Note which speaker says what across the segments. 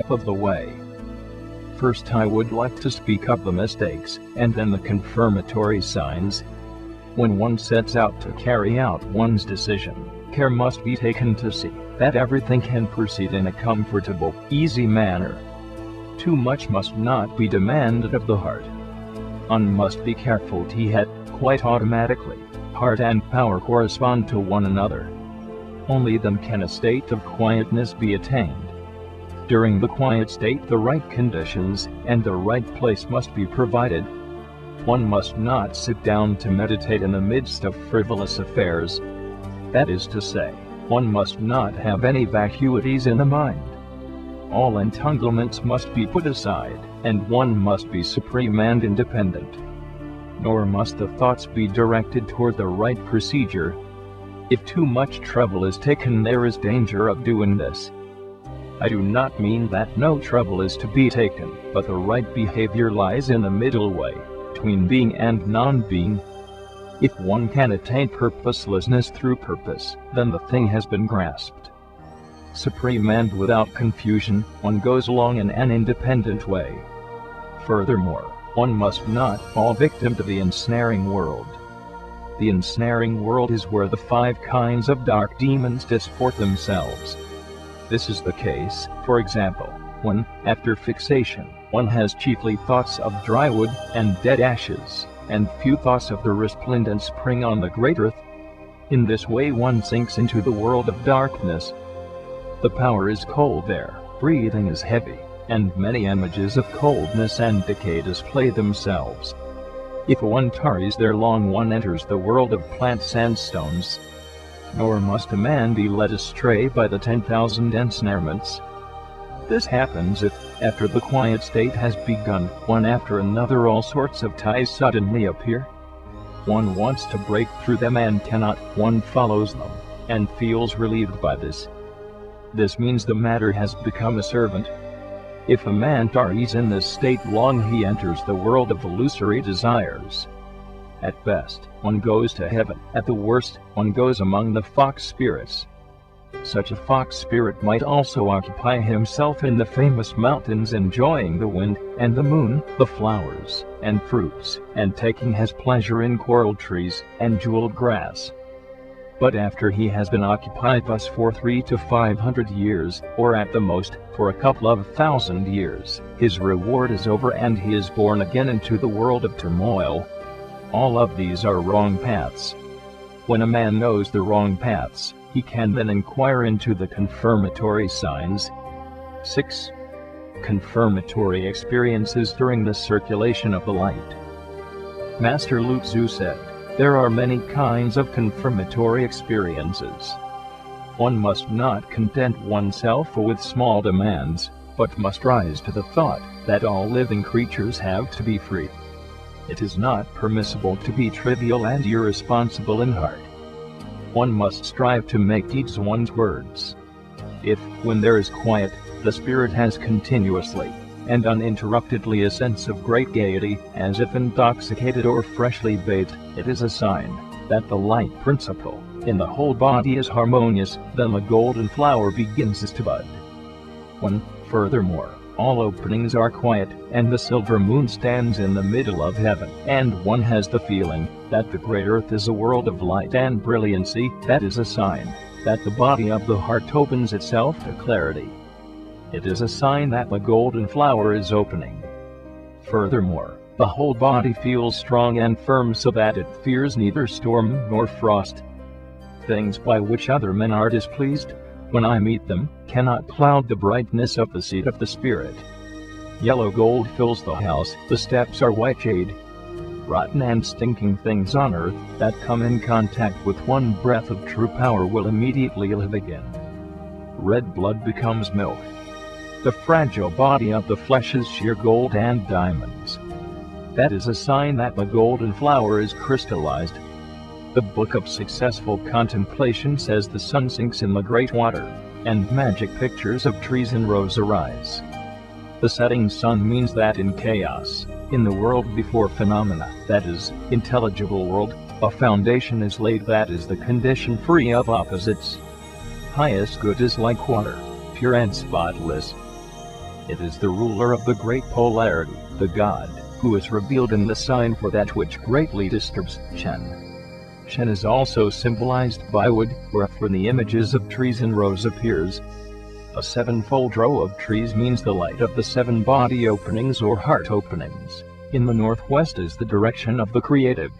Speaker 1: of the way. First, I would like to speak of the mistakes, and then the confirmatory signs. When one sets out to carry out one's decision, care must be taken to see that everything can proceed in a comfortable, easy manner. Too much must not be demanded of the heart. One must be careful that, quite automatically, heart and power correspond to one another. Only then can a state of quietness be attained. During the quiet state, the right conditions and the right place must be provided. One must not sit down to meditate in the midst of frivolous affairs. That is to say, one must not have any vacuities in the mind. All entanglements must be put aside, and one must be supreme and independent. Nor must the thoughts be directed toward the right procedure. If too much trouble is taken, there is danger of doing this. I do not mean that no trouble is to be taken, but the right behavior lies in the middle way, between being and non-being. If one can attain purposelessness through purpose, then the thing has been grasped. Supreme and without confusion, one goes along in an independent way. Furthermore, one must not fall victim to the ensnaring world. The ensnaring world is where the 5 kinds of dark demons disport themselves. This is the case, for example, when, after fixation, one has chiefly thoughts of dry wood and dead ashes, and few thoughts of the resplendent spring on the great earth. In this way one sinks into the world of darkness. The power is cold there, breathing is heavy, and many images of coldness and decay display themselves. If one tarries there long, one enters the world of plants and stones. Nor must a man be led astray by the 10,000 ensnarements. This happens if, after the quiet state has begun, one after another all sorts of ties suddenly appear. One wants to break through them and cannot. One follows them, and feels relieved by this. This means the matter has become a servant. If a man tarries in this state long, he enters the world of illusory desires. At best, one goes to heaven. At the worst, one goes among the fox spirits. Such a fox spirit might also occupy himself in the famous mountains, enjoying the wind and the moon, the flowers and fruits, and taking his pleasure in coral trees and jeweled grass. But after he has been occupied thus for 300 to 500 years, or at the most, for a couple of 1,000 years, his reward is over and he is born again into the world of turmoil. All of these are wrong paths. When a man knows the wrong paths, he can then inquire into the confirmatory signs. 6. Confirmatory experiences during the circulation of the light. Master Lu Tzu said, "There are many kinds of confirmatory experiences. One must not content oneself with small demands, but must rise to the thought that all living creatures have to be free. It is not permissible to be trivial and irresponsible in heart. One must strive to make deeds one's words. If, when there is quiet, the spirit has continuously and uninterruptedly a sense of great gaiety, as if intoxicated or freshly bathed, it is a sign that the light principle in the whole body is harmonious. Then the golden flower begins to bud. When, furthermore, all openings are quiet, and the silver moon stands in the middle of heaven, and one has the feeling that the great earth is a world of light and brilliancy, that is a sign that the body of the heart opens itself to clarity. It is a sign that the golden flower is opening. Furthermore, the whole body feels strong and firm so that it fears neither storm nor frost. Things by which other men are displeased, when I meet them, cannot cloud the brightness of the seed of the Spirit. Yellow gold fills the house, the steps are white jade. Rotten and stinking things on earth that come in contact with one breath of true power will immediately live again. Red blood becomes milk. The fragile body of the flesh is sheer gold and diamonds. That is a sign that the golden flower is crystallized. The Book of Successful Contemplation says the sun sinks in the great water, and magic pictures of trees in rows arise. The setting sun means that in chaos, in the world before phenomena, that is, intelligible world, a foundation is laid that is the condition free of opposites. Highest good is like water, pure and spotless. It is the ruler of the great polarity, the god, who is revealed in the sign for that which greatly disturbs Chen. Chen is also symbolized by wood, wherefore the images of trees in rows appears. A sevenfold row of trees means the light of the seven body openings or heart openings. In the northwest is the direction of the creative.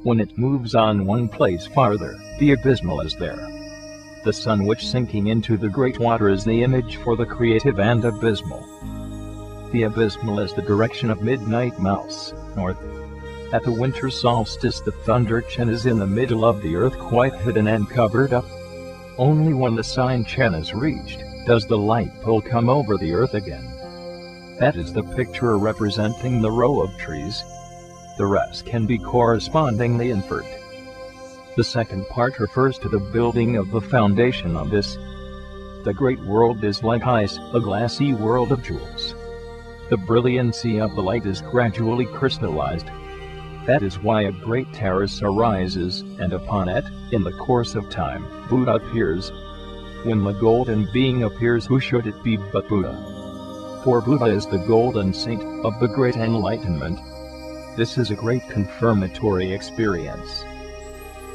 Speaker 1: When it moves on one place farther, the abysmal is there. The sun which sinking into the great water is the image for the creative and abysmal. The abysmal is the direction of midnight mouse, north. At the winter solstice the thunder Chen is in the middle of the earth, quite hidden and covered up. Only when the sign Chen is reached, does the light pole come over the earth again. That is the picture representing the row of trees. The rest can be correspondingly inferred. The second part refers to the building of the foundation of this. The great world is like ice, a glassy world of jewels. The brilliancy of the light is gradually crystallized. That is why a great terrace arises, and upon it, in the course of time, Buddha appears. When the golden being appears, who should it be but Buddha? For Buddha is the golden saint of the great enlightenment. This is a great confirmatory experience.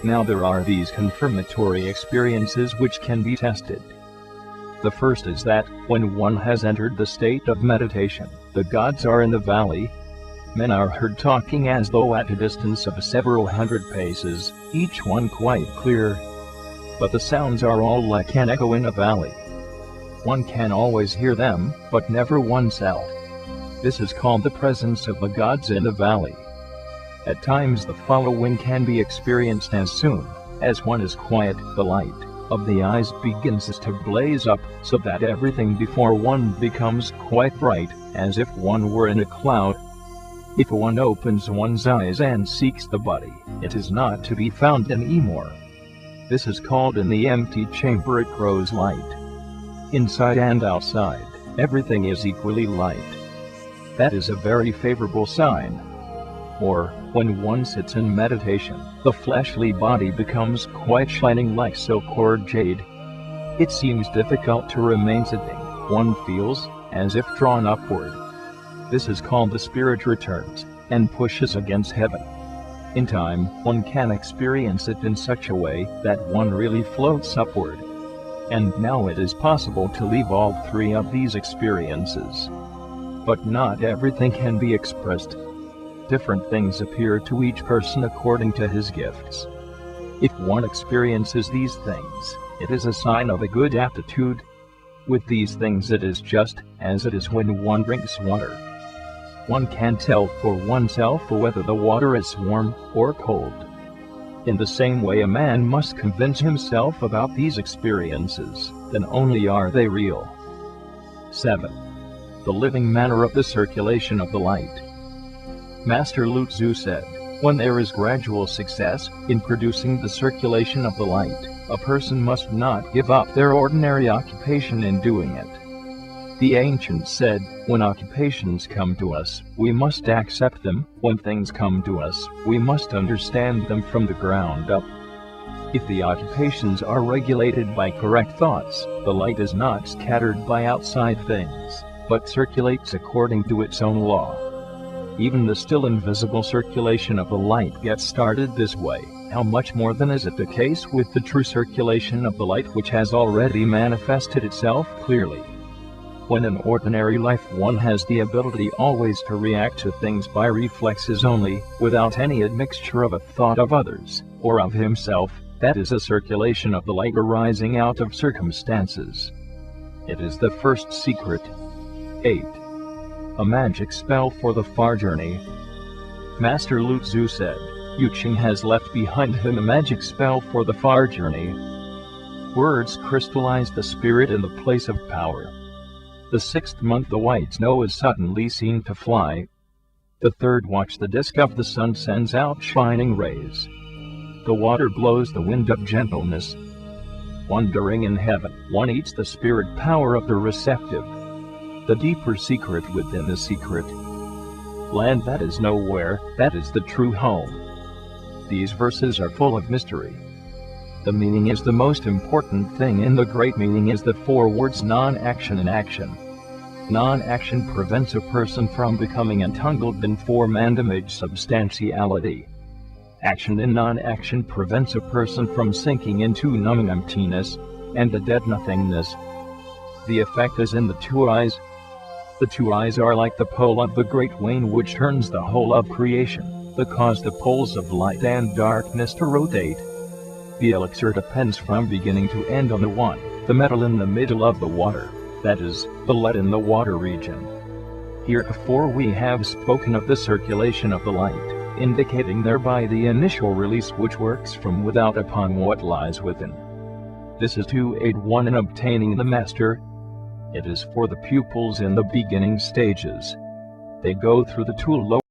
Speaker 1: Now there are these confirmatory experiences which can be tested. The first is that, when one has entered the state of meditation, the gods are in the valley. Men are heard talking as though at a distance of several hundred paces, each one quite clear. But the sounds are all like an echo in a valley. One can always hear them, but never oneself. This is called the presence of the gods in the valley. At times the following can be experienced: as soon as one is quiet, the light of the eyes begins to blaze up, so that everything before one becomes quite bright, as if one were in a cloud. If one opens one's eyes and seeks the body, it is not to be found anymore. This is called in the empty chamber it grows light. Inside and outside, everything is equally light. That is a very favorable sign. Or, when one sits in meditation, the fleshly body becomes quite shining like so-called jade. It seems difficult to remain sitting, one feels as if drawn upward. This is called the spirit returns, and pushes against heaven. In time, one can experience it in such a way that one really floats upward. And now it is possible to leave all three of these experiences. But not everything can be expressed. Different things appear to each person according to his gifts. If one experiences these things, it is a sign of a good aptitude. With these things it is just as it is when one drinks water. One can tell for oneself whether the water is warm or cold. In the same way a man must convince himself about these experiences, then only are they real. 7. The living manner of the circulation of the light. Master Lu Tzu said, when there is gradual success in producing the circulation of the light, a person must not give up their ordinary occupation in doing it. The ancients said, when occupations come to us, we must accept them. When things come to us, we must understand them from the ground up. If the occupations are regulated by correct thoughts, the light is not scattered by outside things, but circulates according to its own law. Even the still invisible circulation of the light gets started this way. How much more then is it the case with the true circulation of the light which has already manifested itself clearly? When in ordinary life one has the ability always to react to things by reflexes only, without any admixture of a thought of others, or of himself, that is a circulation of the light arising out of circumstances. It is the first secret. 8. A magic spell for the far journey. Master Lu Tzu said, Yu Qing has left behind him a magic spell for the far journey. Words crystallize the spirit in the place of power. The 6th month the white snow is suddenly seen to fly. The 3rd watch the disk of the sun sends out shining rays. The water blows the wind of gentleness. Wandering in heaven, one eats the spirit power of the receptive. The deeper secret within the secret land that is nowhere, that is the true home. These verses are full of mystery. The meaning is the most important thing in the great meaning is the 4 words non-action and action. Non-action prevents a person from becoming entangled in form and image substantiality. Action in non-action prevents a person from sinking into numbing emptiness and a dead nothingness. The effect is in the two eyes. The two eyes are like the pole of the great wane which turns the whole of creation, that cause the poles of light and darkness to rotate. The elixir depends from beginning to end on the one, the metal in the middle of the water, that is, the lead in the water region. Heretofore we have spoken of the circulation of the light, indicating thereby the initial release which works from without upon what lies within. This is to aid one in obtaining the master. It is for the pupils in the beginning stages. They go through the two lower